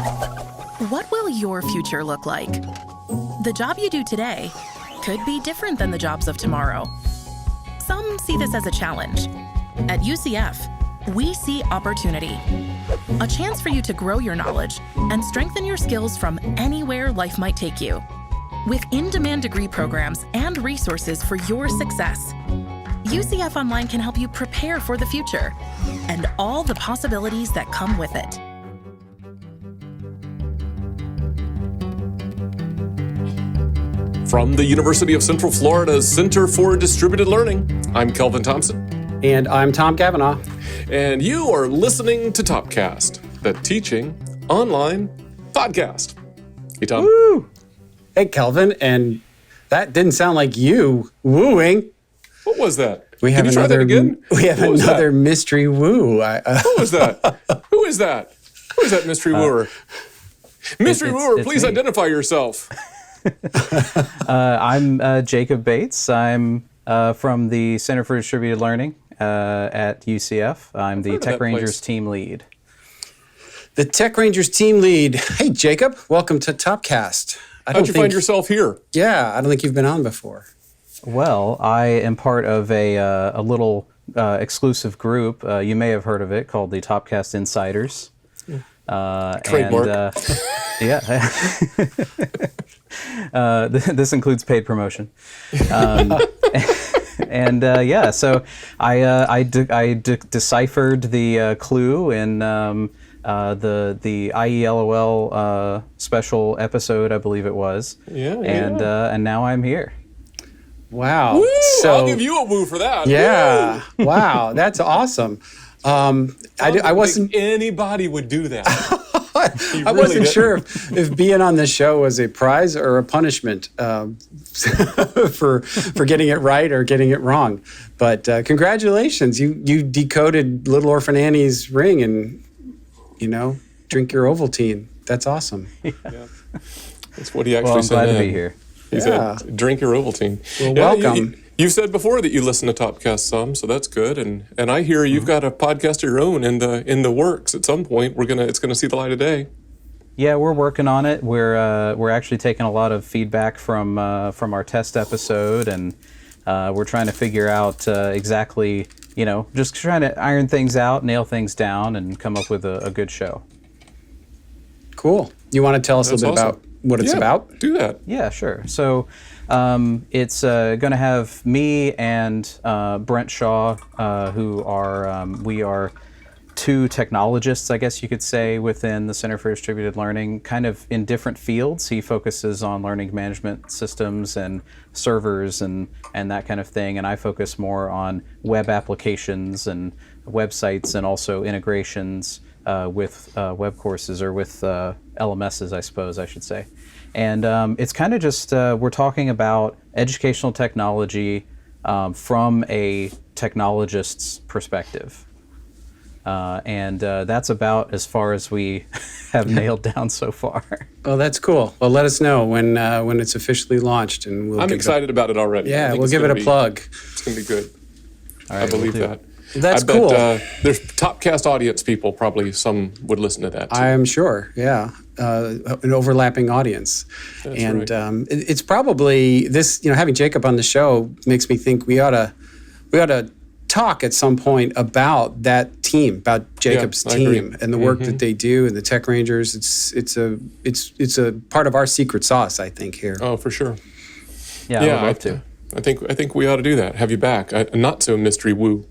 What will your future look like? The job you do today could be different than the jobs of tomorrow. Some see this as a challenge. At UCF, we see opportunity. A chance for you to grow your knowledge and strengthen your skills from anywhere life might take you. With in-demand degree programs and resources for your success, UCF Online can help you prepare for the future and all the possibilities that come with it. From the University of Central Florida's Center for Distributed Learning, I'm Kelvin Thompson. And I'm Tom Kavanaugh. And you are listening to Topcast, the teaching online podcast. Hey, Tom. Woo! Hey, Kelvin, and that didn't sound like you wooing. What was that? We have Can you try that again? We have another mystery woo. Who was that? Who is that? Who is that mystery wooer? Mystery wooer, please me. Identify yourself. I'm Jacob Bates. I'm from the Center for Distributed Learning at UCF. I'm the Tech Rangers team lead. The Tech Rangers team lead. Hey, Jacob, welcome to Topcast. How'd you find yourself here? Yeah, I don't think you've been on before. Well, I am part of a little exclusive group. You may have heard of it, called the Topcast Insiders. Trademark. This includes paid promotion. So I deciphered the clue in the IELOL special episode, I believe it was. And now I'm here. Wow. Woo! I'll give you a woo for that. Yeah. Wow. That's awesome. I wasn't think anybody would do that. I wasn't sure if being on this show was a prize or a punishment for getting it right or getting it wrong. But congratulations, you decoded Little Orphan Annie's ring and drink your Ovaltine. That's awesome. Yeah. That's what he actually said. Well, I'm glad to be here. He said, drink your Ovaltine. Well, welcome. You've said before that you listen to Topcast some, so that's good. And I hear you've got a podcast of your own in the works. At some point, it's gonna see the light of day. Yeah, we're working on it. We're actually taking a lot of feedback from our test episode, and we're trying to figure out exactly, just trying to iron things out, nail things down, and come up with a good show. Cool. You want to tell us a little bit about what it's about? Do that. Yeah, sure. So it's going to have me and Brent Shaw, who are we are two technologists, I guess you could say, within the Center for Distributed Learning, kind of in different fields. He focuses on learning management systems and servers and that kind of thing, and I focus more on web applications and websites and also integrations with web courses, or with LMSs, I suppose I should say. And it's kind of just, we're talking about educational technology from a technologist's perspective. And that's about as far as we have nailed down so far. Oh, that's cool. Well, let us know when it's officially launched, and I'm excited about it already. Yeah, we'll give it a plug. It's going to be good. All right, I believe that. That's cool. cool. There's Topcast audience people, probably some would listen to that too. I am sure, yeah. An overlapping audience. That's and right. It's probably this, having Jacob on the show makes me think we ought to talk at some point about that team, about Jacob's team and the work that they do, and the Tech Rangers. It's a part of our secret sauce, I think, here. Oh, for sure. Yeah, I would love to. I think we ought to do that. Have you back. Not so mystery woo.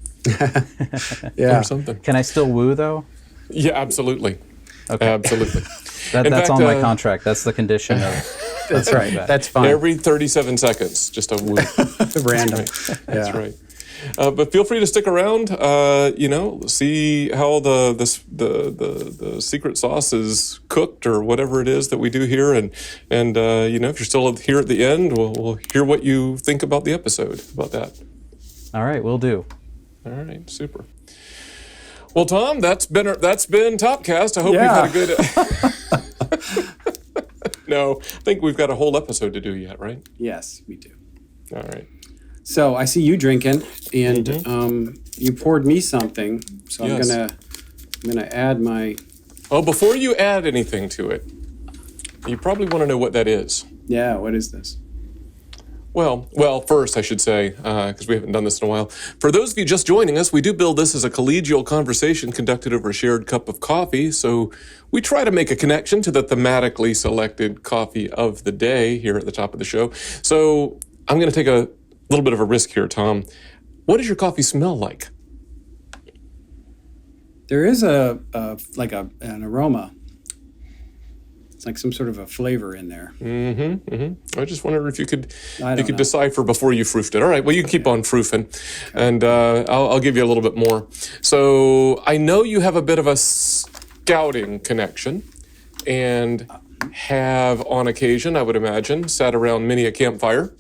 Yeah. Or something. Can I still woo, though? Yeah, absolutely. Okay. Absolutely. That's on my contract. That's the condition of... That's right. That's fine. Every 37 seconds, just a woo. Random. That's right. But feel free to stick around. See how the secret sauce is cooked, or whatever it is that we do here, and if you're still here at the end, we'll hear what you think about the episode. About that. All right, we'll do. All right, super. Well, Tom, that's been Topcast. I hope you've had a good. No, I think we've got a whole episode to do yet, right? Yes, we do. All right. So I see you drinking, and you poured me something. So I'm gonna add my Oh, before you add anything to it, you probably want to know what that is. Yeah, what is this? Well, first I should say, because we haven't done this in a while, for those of you just joining us, we do build this as a collegial conversation conducted over a shared cup of coffee, so we try to make a connection to the thematically selected coffee of the day here at the top of the show. So I'm going to take a little bit of a risk here, Tom. What does your coffee smell like? There is an aroma. It's like some sort of a flavor in there. I just wondered if you could decipher before you proofed it. All right, well, you can keep on proofing, and I'll give you a little bit more. So I know you have a bit of a scouting connection, and have on occasion, I would imagine, sat around many a campfire.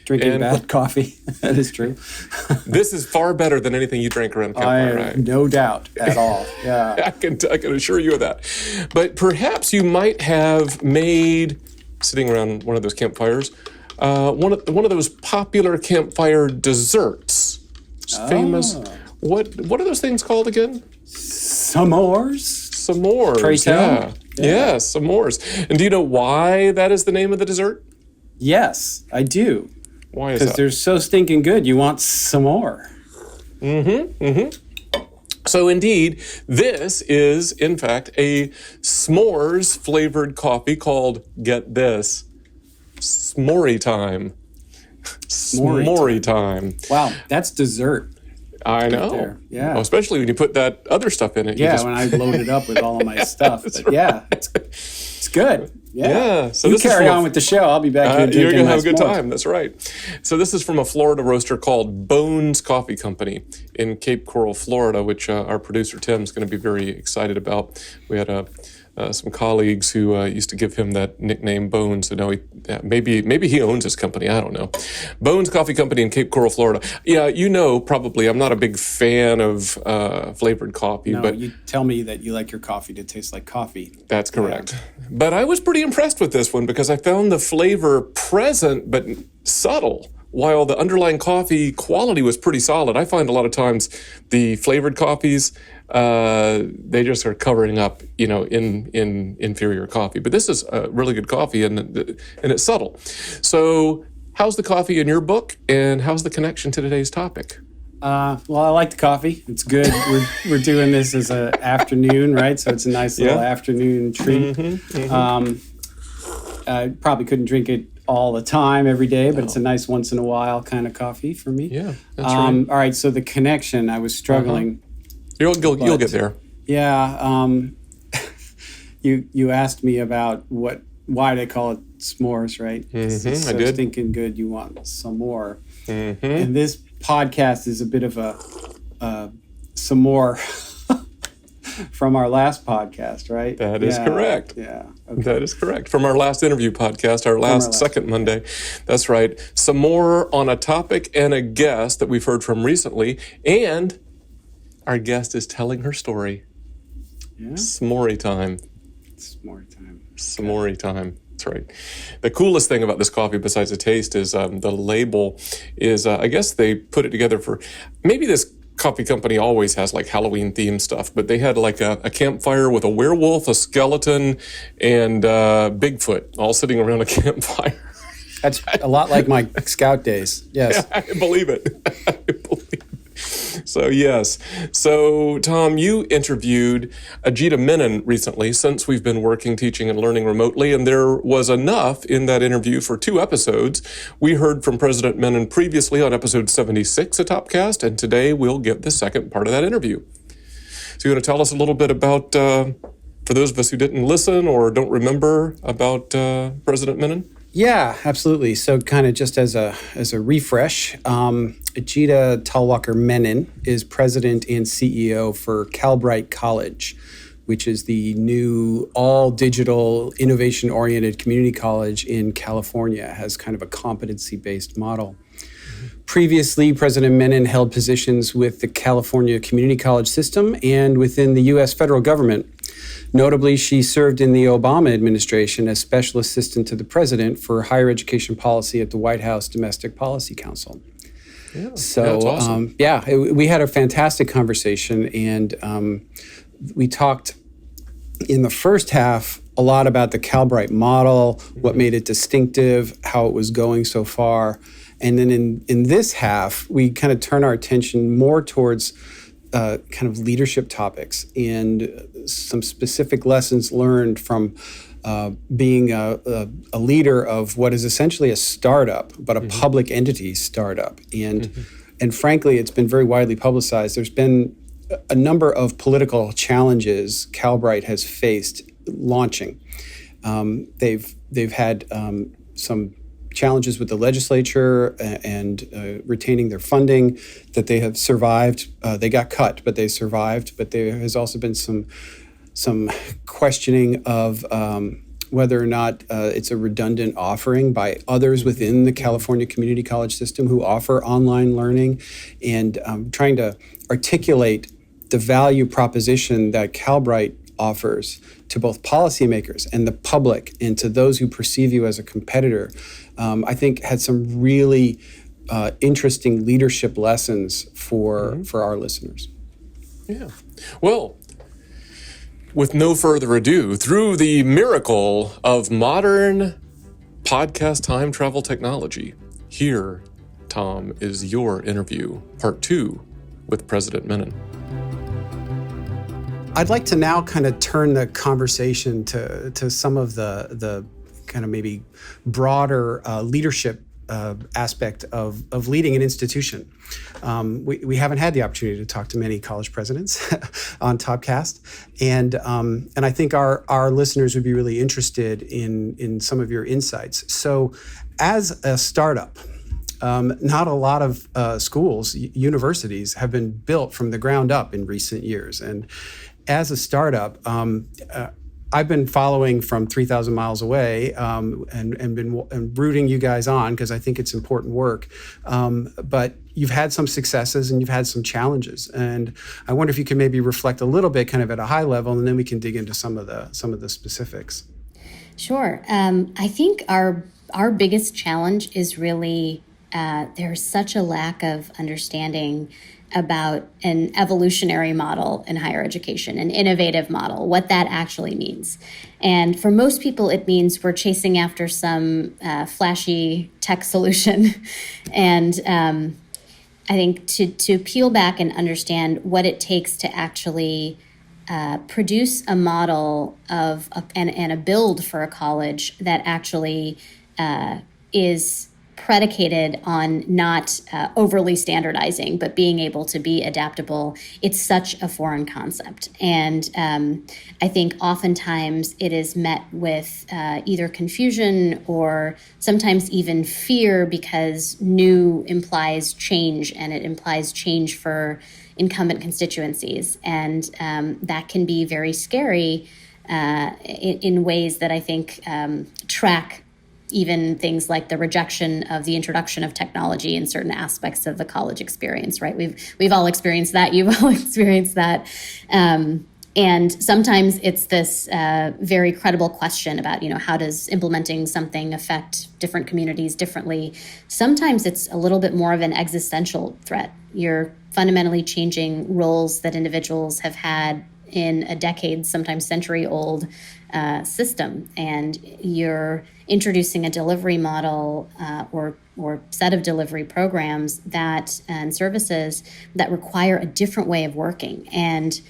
Drinking bad coffee. That is true. This is far better than anything you drank around campfire, right? No doubt at all. Yeah. I can assure you of that. But perhaps you might have made, sitting around one of those campfires, one of those popular campfire desserts. Famous. What are those things called again? S'mores. S'mores. Yeah. Yeah, s'mores. And do you know why that is the name of the dessert? Yes, I do. Why is that? Because they're so stinking good, you want some more. So indeed, this is, in fact, a s'mores flavored coffee called, get this, s'more time. S'more time. Wow, that's dessert. I know. There. Yeah. Well, especially when you put that other stuff in it. Yeah, when I load it up with all of my stuff. But yeah, it's good. Yeah. So you carry on with the show. I'll be back here drinking You're going to have a good s'mores. time. That's right. So this is from a Florida roaster called Bones Coffee Company in Cape Coral, Florida, which our producer Tim is going to be very excited about. We had some colleagues who used to give him that nickname Bones. So now maybe he owns his company. I don't know. Bones Coffee Company in Cape Coral, Florida. Yeah, probably I'm not a big fan of flavored coffee. No, but you tell me that you like your coffee to taste like coffee. That's correct. Yeah. But I was pretty impressed with this one because I found the flavor present but subtle. While the underlying coffee quality was pretty solid, I find a lot of times the flavored coffees, they just are covering up, in inferior coffee. But this is a really good coffee, and it's subtle. So how's the coffee in your book, and how's the connection to today's topic? Well, I like the coffee. It's good. We're doing this as an afternoon, right? So it's a nice little afternoon treat. I probably couldn't drink it all the time every day, but it's a nice once in a while kind of coffee for me. Yeah, that's right. All right, so the connection, I was struggling. You'll get there. Yeah. You asked me about why they call it s'mores, right? It's so stinking good, you want some more. And this podcast is a bit of a some more from our last podcast, right? That is correct. Yeah. Okay. That is correct. From our last interview podcast, our last second Monday. That's right. Some more on a topic and a guest that we've heard from recently. And our guest is telling her story. Yeah. S'more time. S'more time. S'more time. That's right. The coolest thing about this coffee, besides the taste, is the label is, I guess they put it together for, maybe this coffee company always has like Halloween themed stuff, but they had like a campfire with a werewolf, a skeleton, and Bigfoot all sitting around a campfire. That's a lot like my Scout days. Yes. Yeah, I believe it. So, yes. So, Tom, you interviewed Ajita Menon recently, since we've been working, teaching, and learning remotely, and there was enough in that interview for 2 episodes. We heard from President Menon previously on episode 76 of Topcast, and today we'll get the second part of that interview. So you want to tell us a little bit about, for those of us who didn't listen or don't remember, about President Menon? Yeah, absolutely. So kind of just as a refresh, Ajita Talwalkar Menon is president and CEO for Calbright College, which is the new all-digital, innovation-oriented community college in California. It has kind of a competency-based model. Previously, President Menon held positions with the California Community College system and within the U.S. federal government. Notably, she served in the Obama administration as special assistant to the president for higher education policy at the White House Domestic Policy Council. Yeah, so, that's awesome. we had a fantastic conversation, and we talked in the first half, a lot about the Calbright model, what made it distinctive, how it was going so far. And then in this half, we kind of turn our attention more towards kind of leadership topics and some specific lessons learned from being a leader of what is essentially a startup, but a public entity startup. And frankly, it's been very widely publicized. There's been a number of political challenges Calbright has faced launching. They've had some challenges with the legislature and retaining their funding that they have survived. They got cut, but they survived. But there has also been some questioning of whether or not it's a redundant offering by others within the California community college system who offer online learning, and trying to articulate the value proposition that Calbright offers to both policymakers and the public and to those who perceive you as a competitor, I think had some really interesting leadership lessons for our listeners. Yeah. Well, with no further ado, through the miracle of modern podcast time travel technology, here, Tom, is your interview, part 2 with President Menon. I'd like to now kind of turn the conversation to some of the kind of maybe broader leadership aspect of leading an institution. We haven't had the opportunity to talk to many college presidents on Topcast, and I think our listeners would be really interested in some of your insights. So, as a startup, not a lot of schools, universities have been built from the ground up in recent years, and as a startup, I've been following from 3,000 miles away and been rooting you guys on because I think it's important work. But you've had some successes and you've had some challenges, and I wonder if you can maybe reflect a little bit, kind of at a high level, and then we can dig into some of the specifics. Sure. I think our biggest challenge is really there's such a lack of understanding about an evolutionary model in higher education, an innovative model, what that actually means. And for most people, it means we're chasing after some flashy tech solution. And I think to peel back and understand what it takes to actually produce a model of and a build for a college that actually is predicated on not overly standardizing, but being able to be adaptable. It's such a foreign concept. And I think oftentimes it is met with either confusion or sometimes even fear, because new implies change, and it implies change for incumbent constituencies. And that can be very scary in ways that I think track even things like the rejection of the introduction of technology in certain aspects of the college experience, right? We've all experienced that. You've all experienced that. And sometimes it's this very credible question about, how does implementing something affect different communities differently? Sometimes it's a little bit more of an existential threat. You're fundamentally changing roles that individuals have had in a decade, sometimes century-old system, and you're introducing a delivery model or set of delivery programs and services that require a different way of working. And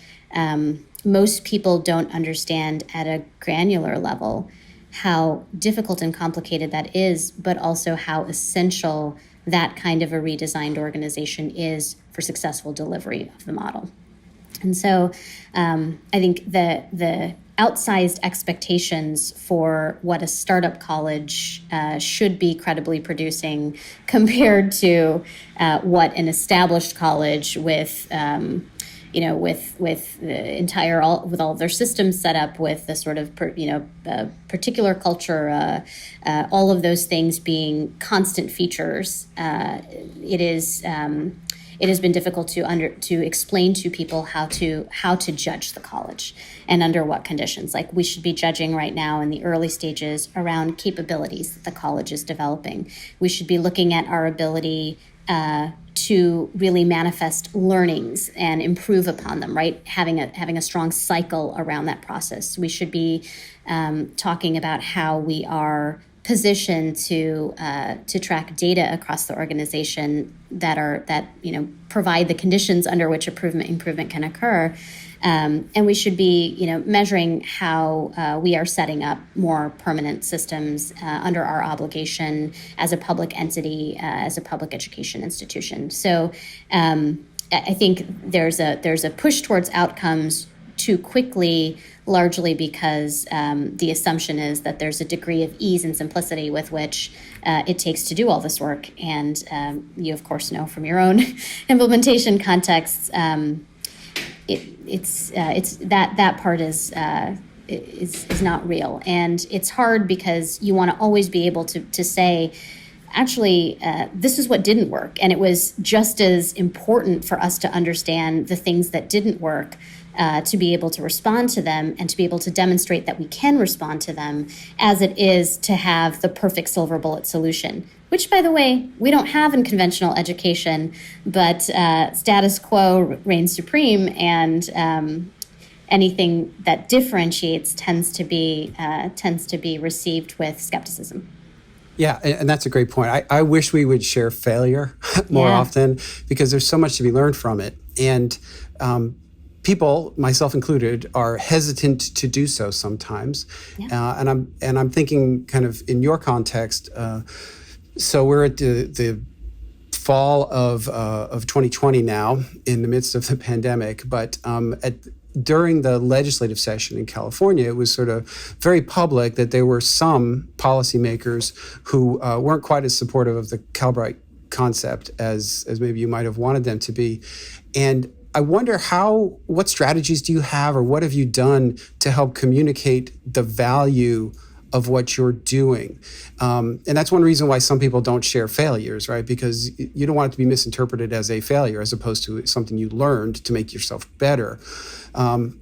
most people don't understand at a granular level how difficult and complicated that is, but also how essential that kind of a redesigned organization is for successful delivery of the model. And so I think the outsized expectations for what a startup college should be credibly producing compared to what an established college with with the entire with all of their systems set up, with the sort of particular culture, all of those things being constant features. It has been difficult to explain to people how to judge the college and under what conditions. Like, we should be judging right now in the early stages around capabilities that the college is developing. We should be looking at our ability to really manifest learnings and improve upon them, right? Having a strong cycle around that process. We should be talking about how we are positioned to track data across the organization that provide the conditions under which improvement can occur. And we should be, measuring how we are setting up more permanent systems under our obligation as a public entity, as a public education institution. So I think there's a push towards outcomes too quickly, largely because the assumption is that there's a degree of ease and simplicity with which it takes to do all this work. And you, of course, know from your own implementation contexts, it's that part is not real, and it's hard because you want to always be able to say, actually, this is what didn't work, and it was just as important for us to understand the things that didn't work, to be able to respond to them and to be able to demonstrate that we can respond to them, as it is to have the perfect silver bullet solution, which, by the way, we don't have in conventional education, but status quo reigns supreme, and anything that differentiates tends to be received with skepticism. Yeah, and that's a great point. I wish we would share failure more often, because there's so much to be learned from it. And people, myself included, are hesitant to do so sometimes. Yeah. And I'm thinking kind of in your context. So we're at the fall of 2020 now, in the midst of the pandemic. But during the legislative session in California, it was sort of very public that there were some policymakers who weren't quite as supportive of the Calbright concept as maybe you might have wanted them to be. And I wonder what strategies do you have, or what have you done to help communicate the value of what you're doing? And that's one reason why some people don't share failures, right? Because you don't want it to be misinterpreted as a failure, as opposed to something you learned to make yourself better.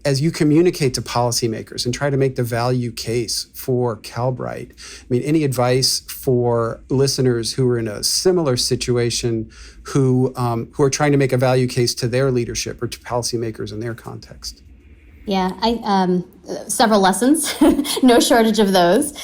As you communicate to policymakers and try to make the value case for Calbright, I mean, any advice for listeners who are in a similar situation, who are trying to make a value case to their leadership or to policymakers in their context? Yeah, several lessons, no shortage of those.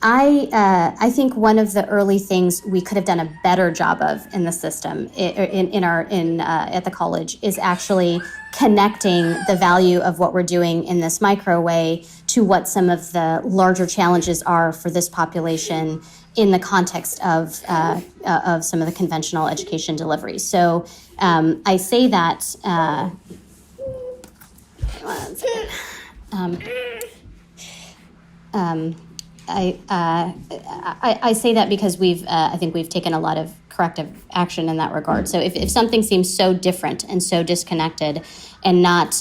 I think one of the early things we could have done a better job of in the system, at the college, is actually connecting the value of what we're doing in this micro way to what some of the larger challenges are for this population in the context of some of the conventional education delivery. So I say that. I say that because I think we've taken a lot of corrective action in that regard. So if something seems so different and so disconnected, and not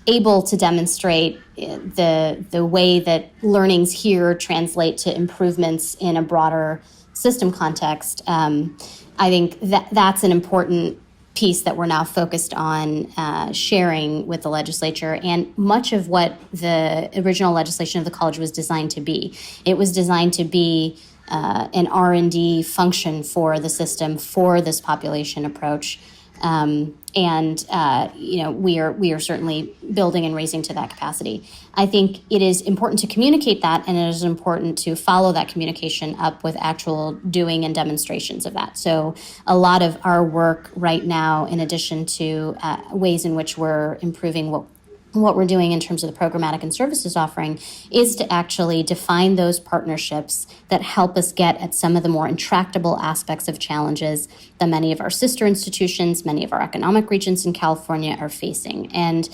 able to demonstrate the way that learnings here translate to improvements in a broader system context, I think that's an important piece that we're now focused on sharing with the legislature, and much of what the original legislation of the college was designed to be. It was designed to be an R&D function for the system, for this population approach. We are certainly building and raising to that capacity. I think it is important to communicate that, and it is important to follow that communication up with actual doing and demonstrations of that. So a lot of our work right now, in addition to ways in which we're improving what we're doing in terms of the programmatic and services offering, is to actually define those partnerships that help us get at some of the more intractable aspects of challenges that many of our sister institutions, many of our economic regions in California are facing. And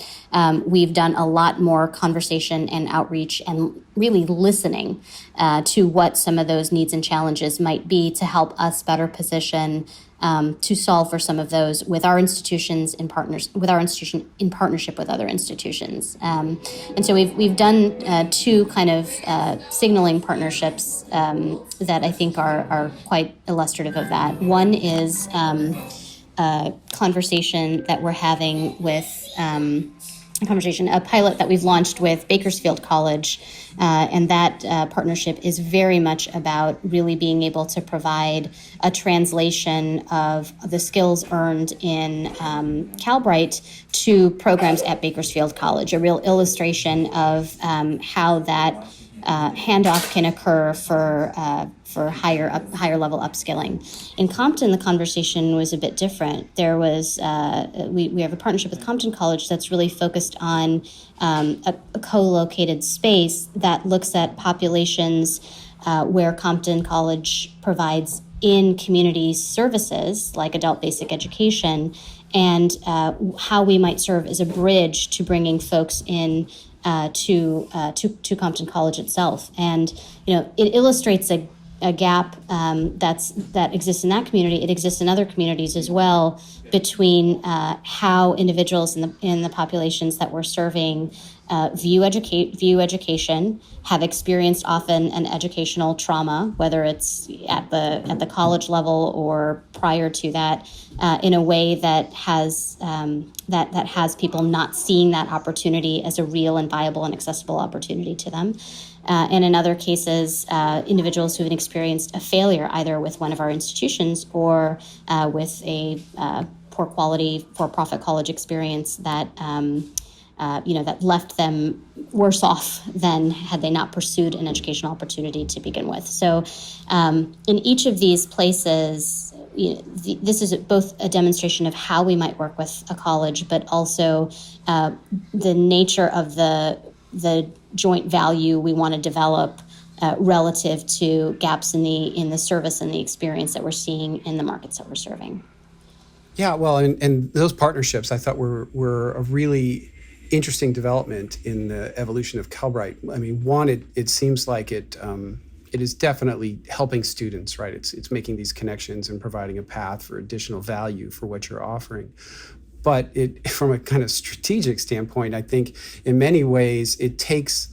we've done a lot more conversation and outreach and really listening to what some of those needs and challenges might be, to help us better position to solve for some of those with our institutions in partnership with other institutions. And so we've done two kind of signaling partnerships that I think are quite illustrative of that. One is a conversation that we're having with conversation, a pilot that we've launched with Bakersfield College. And that partnership is very much about really being able to provide a translation of the skills earned in Calbright to programs at Bakersfield College, a real illustration of how that handoff can occur for higher level upskilling. In Compton, the conversation was a bit different. There was we have a partnership with Compton College that's really focused on a co-located space that looks at populations where Compton College provides in community services like adult basic education, and how we might serve as a bridge to bringing folks in to Compton College itself. And it illustrates a gap that exists in that community. It exists in other communities as well, between how individuals in the populations that we're serving view education, have experienced often an educational trauma, whether it's at the college level or prior to that, in a way that has that has people not seeing that opportunity as a real and viable and accessible opportunity to them. And in other cases, individuals who have experienced a failure either with one of our institutions or with a poor quality for-profit college experience that that left them worse off than had they not pursued an educational opportunity to begin with. So in each of these places, this is both a demonstration of how we might work with a college, but also the nature of the joint value we want to develop relative to gaps in the service and the experience that we're seeing in the markets that we're serving. Yeah, well, and those partnerships I thought were a really interesting development in the evolution of Calbright. I mean, one, it seems like it is definitely helping students, right? It's making these connections and providing a path for additional value for what you're offering. But from a kind of strategic standpoint, I think in many ways it takes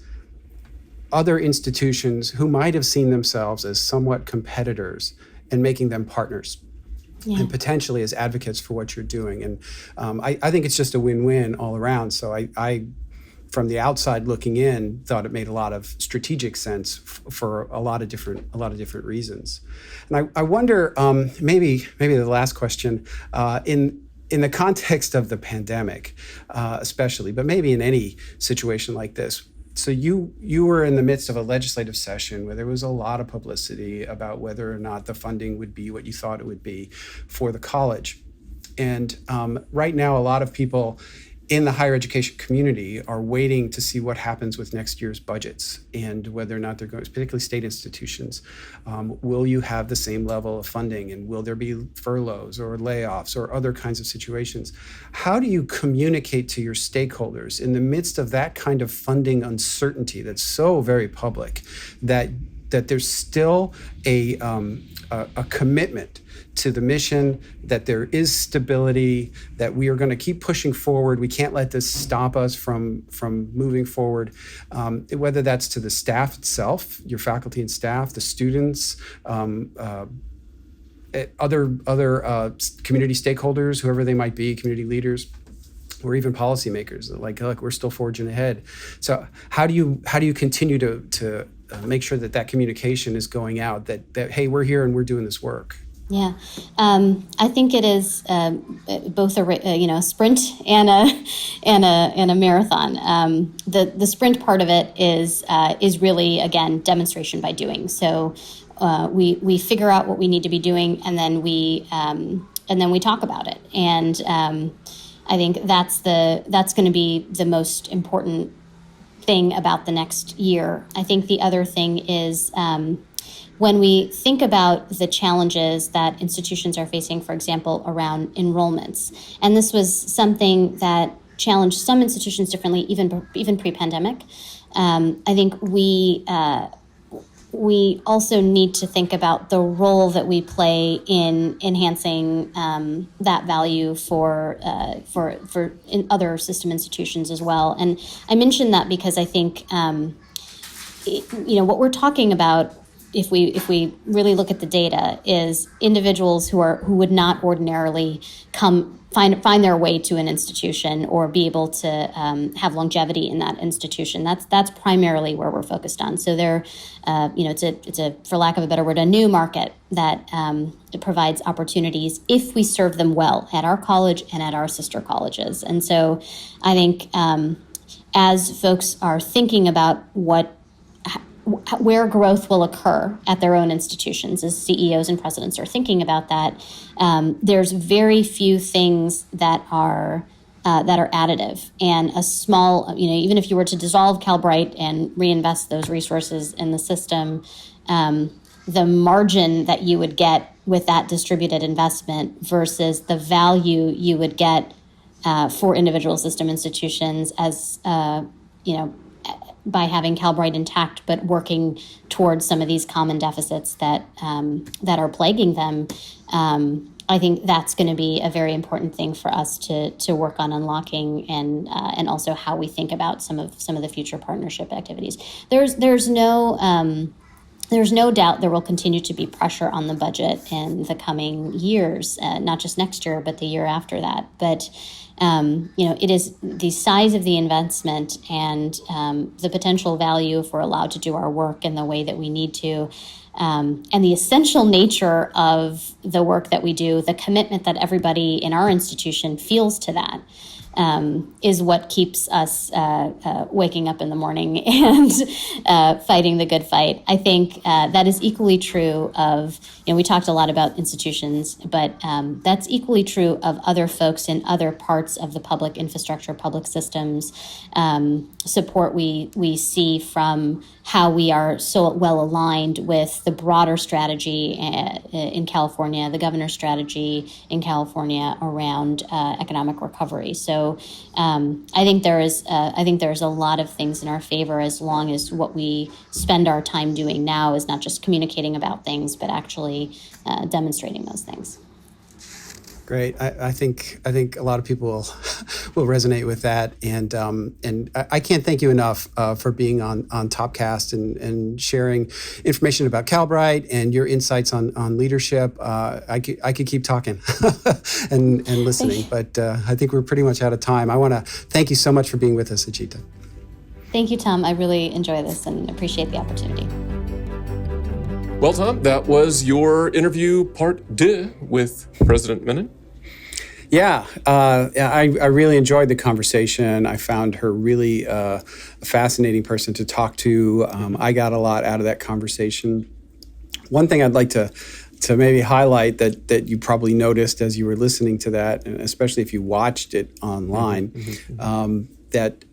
other institutions who might have seen themselves as somewhat competitors and making them partners. Yeah. And potentially as advocates for what you're doing. And I think it's just a win-win all around. So I, from the outside looking in, thought it made a lot of strategic sense for a lot of different reasons. And I wonder, maybe the last question, in the context of the pandemic, especially, but maybe in any situation like this. So you were in the midst of a legislative session where there was a lot of publicity about whether or not the funding would be what you thought it would be for the college. And right now, a lot of people in the higher education community are waiting to see what happens with next year's budgets and whether or not they're going, particularly state institutions, will you have the same level of funding, and will there be furloughs or layoffs or other kinds of situations? How do you communicate to your stakeholders in the midst of that kind of funding uncertainty that's so very public, that there's still a commitment to the mission, that there is stability, that we are going to keep pushing forward. We can't let this stop us from moving forward, whether that's to the staff itself, your faculty and staff, the students, other community stakeholders, whoever they might be, community leaders, or even policymakers. Like we're still forging ahead. So how do you continue to make sure that communication is going out, that hey, we're here and we're doing this work? Yeah, I think it is both a sprint and a marathon. The sprint part of it is really, again, demonstration by doing. So we figure out what we need to be doing, and then we talk about it. And I think that's going to be the most important thing about the next year. I think the other thing is, when we think about the challenges that institutions are facing, for example, around enrollments, and this was something that challenged some institutions differently, even pre-pandemic, I think we also need to think about the role that we play in enhancing that value for in other system institutions as well. And I mention that because I think what we're talking about if we really look at the data, is individuals who would not ordinarily find their way to an institution or be able to have longevity in that institution. That's primarily where we're focused on. So it's a for lack of a better word, a new market that provides opportunities if we serve them well at our college and at our sister colleges. And so I think as folks are thinking about where growth will occur at their own institutions, as CEOs and presidents are thinking about that, there's very few things that are additive. And a small, even if you were to dissolve Calbright and reinvest those resources in the system, the margin that you would get with that distributed investment versus the value you would get for individual system institutions as by having Calbright intact, but working towards some of these common deficits that are plaguing them. I think that's going to be a very important thing for us to work on unlocking, and also how we think about some of the future partnership activities. There's no doubt there will continue to be pressure on the budget in the coming years, not just next year, but the year after that. But it is the size of the investment and the potential value if we're allowed to do our work in the way that we need to, and the essential nature of the work that we do, the commitment that everybody in our institution feels to that, is what keeps us waking up in the morning and fighting the good fight. I think that is equally true of, we talked a lot about institutions, but that's equally true of other folks in other parts of the public infrastructure, public systems, support we see from how we are so well aligned with the broader strategy in California, the governor's strategy in California around economic recovery. So I think there's a lot of things in our favor, as long as what we spend our time doing now is not just communicating about things, but actually demonstrating those things. Great. I think a lot of people will resonate with that, and I can't thank you enough for being on Topcast and sharing information about Calbright and your insights on leadership. I could keep talking and listening, but I think we're pretty much out of time. I want to thank you so much for being with us, Ajita. Thank you, Tom. I really enjoy this and appreciate the opportunity. Well, Tom, that was your interview part 2 with President Menon. Yeah, I really enjoyed the conversation. I found her really a fascinating person to talk to. I got a lot out of that conversation. One thing I'd like to maybe highlight that you probably noticed as you were listening to that, and especially if you watched it online, that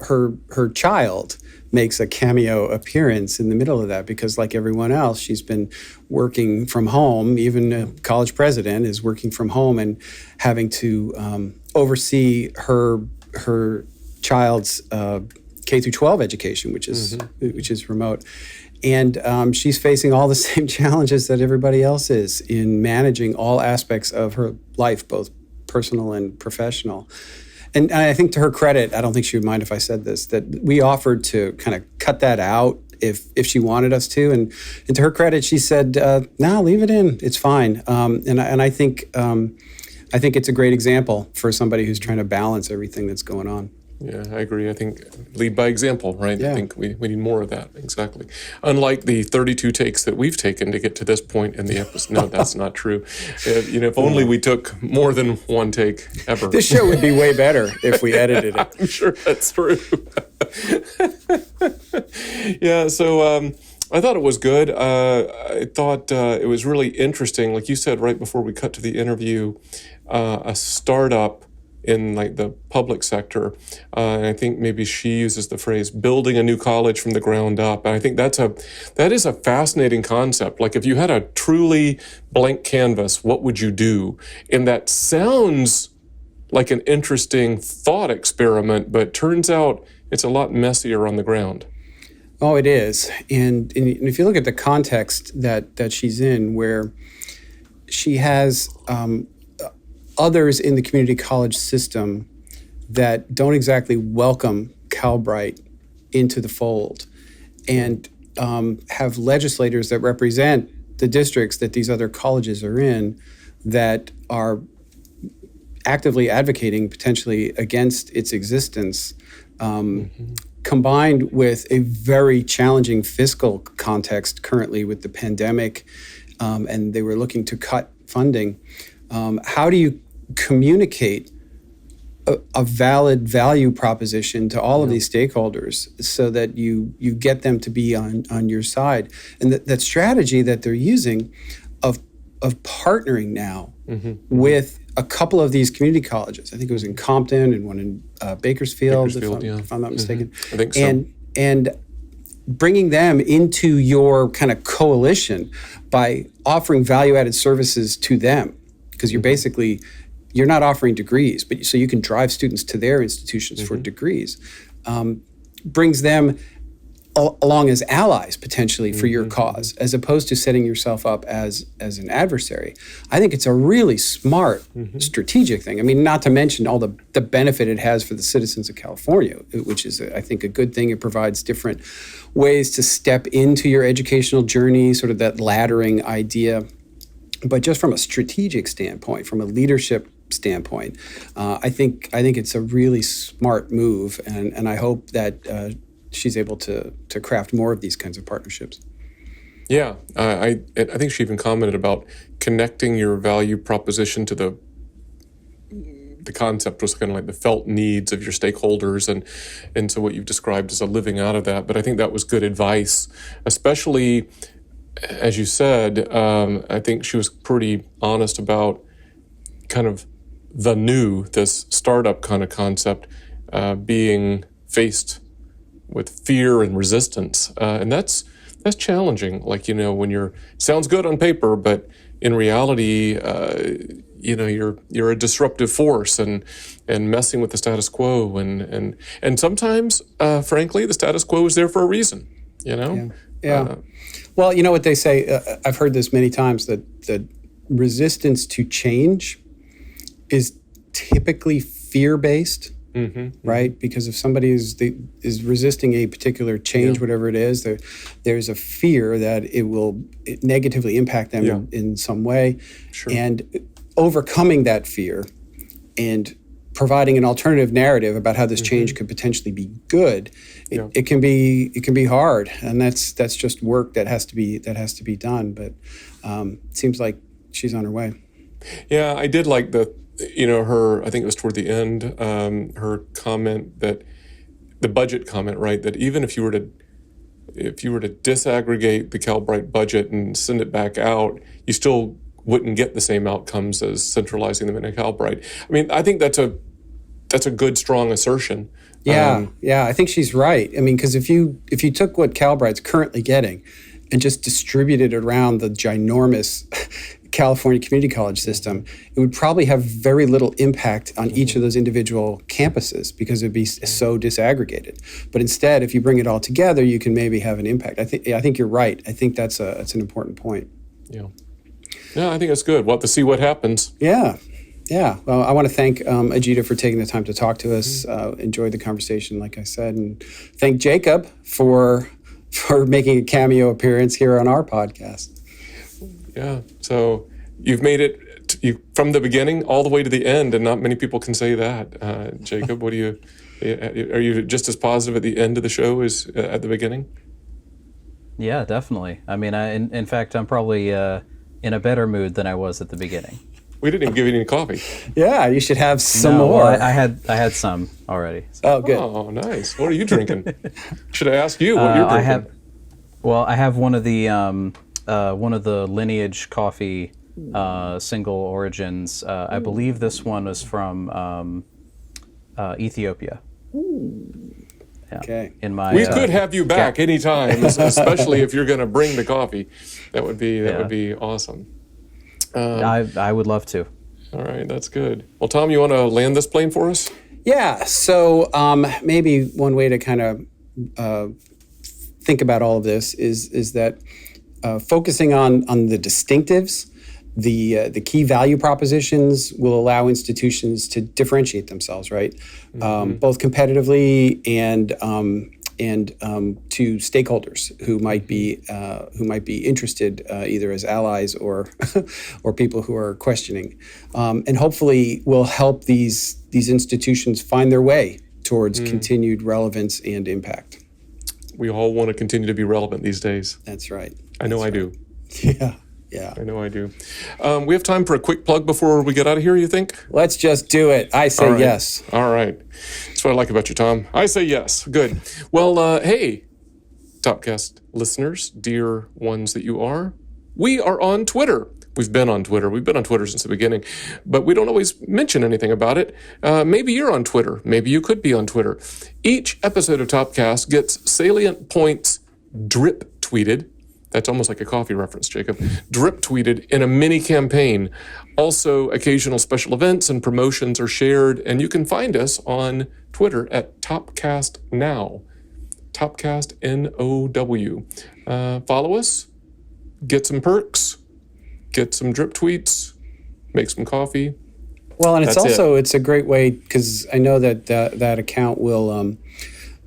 her child makes a cameo appearance in the middle of that, because like everyone else, she's been working from home. Even a college president is working from home and having to oversee her child's K through 12 education, which is remote. And she's facing all the same challenges that everybody else is in managing all aspects of her life, both personal and professional. And I think, to her credit, I don't think she would mind if I said this, that we offered to kind of cut that out if she wanted us to. And to her credit, she said, no, leave it in. It's fine. And I think it's a great example for somebody who's trying to balance everything that's going on. Yeah, I agree. I think lead by example, right? Yeah. I think we need more of that. Exactly. Unlike the 32 takes that we've taken to get to this point in the episode. No, that's not true. If only we took more than one take ever. This show would be way better if we edited it. I'm sure that's true. Yeah, so I thought it was good. I thought it was really interesting. Like you said right before we cut to the interview, a startup in like the public sector. And I think maybe she uses the phrase building a new college from the ground up. And I think that is a fascinating concept. Like, if you had a truly blank canvas, what would you do? And that sounds like an interesting thought experiment, but turns out it's a lot messier on the ground. Oh, it is. And if you look at the context that she's in, where she has others in the community college system that don't exactly welcome Calbright into the fold. And have legislators that represent the districts that these other colleges are in that are actively advocating potentially against its existence, combined with a very challenging fiscal context currently with the pandemic, and they were looking to cut funding. How do you communicate a valid value proposition to all of these stakeholders so that you get them to be on your side? And that strategy that they're using of partnering now with a couple of these community colleges. I think it was in Compton and one in Bakersfield, if I'm not mistaken. I think so. And bringing them into your kind of coalition by offering value-added services to them, because you're not offering degrees, but so you can drive students to their institutions for degrees, brings them along as allies potentially for your cause, as opposed to setting yourself up as an adversary. I think it's a really smart strategic thing. I mean, not to mention all the benefit it has for the citizens of California, which is, I think, a good thing. It provides different ways to step into your educational journey, sort of that laddering idea. But just from a strategic standpoint, from a leadership standpoint, I think it's a really smart move, and I hope that she's able to craft more of these kinds of partnerships. Yeah, I think she even commented about connecting your value proposition to the concept was kind of like the felt needs of your stakeholders, and so what you've described as a living out of that. But I think that was good advice, especially as you said. I think she was pretty honest about kind of this startup kind of concept being faced with fear and resistance, and that's challenging. Like, when sounds good on paper, but in reality, you're a disruptive force and messing with the status quo, and sometimes, frankly, the status quo is there for a reason. Yeah. Well, you know what they say. I've heard this many times that resistance to change is typically fear-based. Right? Because if somebody is resisting a particular change, whatever it is, there's a fear that it will negatively impact them in some way. Sure. And overcoming that fear and providing an alternative narrative about how this change could potentially be good, it can be hard, and that's just work that has to be done. But it seems like she's on her way. Yeah, I did like her, I think it was toward the end, her comment that the budget comment, right? That even if you were to disaggregate the Calbright budget and send it back out, you still wouldn't get the same outcomes as centralizing them in a Calbright. I mean, I think that's a good, strong assertion. Yeah, I think she's right. I mean, because if you took what Calbright's currently getting and just distributed it around the ginormous California community college system, it would probably have very little impact on each of those individual campuses because it'd be so disaggregated. But instead, if you bring it all together, you can maybe have an impact. I think you're right. I think that's an important point. Yeah, I think it's good. We'll have to see what happens. Yeah. Well, I want to thank Ajita for taking the time to talk to us. Enjoyed the conversation, like I said, and thank Jacob for making a cameo appearance here on our podcast. Yeah, so you've made it from the beginning all the way to the end, and not many people can say that. Jacob, are you just as positive at the end of the show as at the beginning? Yeah, definitely. I mean, in fact, I'm probably in a better mood than I was at the beginning. We didn't even give you any coffee. Yeah, you should have some more. Well, I had some already. So. Oh, good. Oh, nice. What are you drinking? Should I ask you what you're drinking? I have one of the Lineage coffee single origins. I believe this one is from Ethiopia. Yeah. Okay. We could have you back anytime, especially if you're going to bring the coffee. That would be awesome. I would love to. All right, that's good. Well, Tom, you want to land this plane for us? Yeah. So maybe one way to kind of think about all of this is that focusing on the distinctives, the key value propositions will allow institutions to differentiate themselves, right? Both competitively and and to stakeholders who might be interested either as allies or or people who are questioning, and hopefully will help these institutions find their way towards continued relevance and impact. We all want to continue to be relevant these days. That's right. I know I do. Yeah. I know I do. We have time for a quick plug before we get out of here, you think? Let's just do it. I say All right. yes. All right. That's what I like about you, Tom. I say yes. Good. Well, hey, Topcast listeners, dear ones that you are, we are on Twitter. We've been on Twitter. We've been on Twitter since the beginning, but we don't always mention anything about it. Maybe you're on Twitter. Maybe you could be on Twitter. Each episode of Topcast gets salient points drip tweeted. That's almost like a coffee reference, Jacob. Drip tweeted in a mini campaign. Also, occasional special events and promotions are shared, and you can find us on Twitter at TopcastNow. Topcast NOW. Follow us, get some perks, get some drip tweets, make some coffee. Well, and That's it's a great way, because I know that account will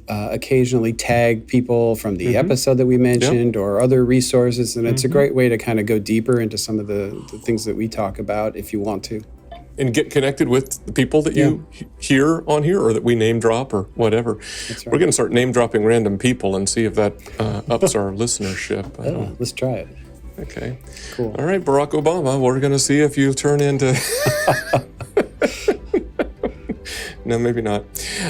occasionally tag people from the episode that we mentioned or other resources, and it's a great way to kind of go deeper into some of the things that we talk about if you want to. And get connected with the people that you hear on here or that we name drop or whatever. That's right. We're going to start name dropping random people and see if that ups our listenership. Let's try it. Okay. Cool. All right, Barack Obama, we're going to see if you turn into... No, maybe not.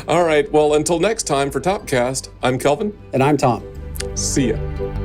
All right, well, until next time for Topcast, I'm Kelvin. And I'm Tom. See ya.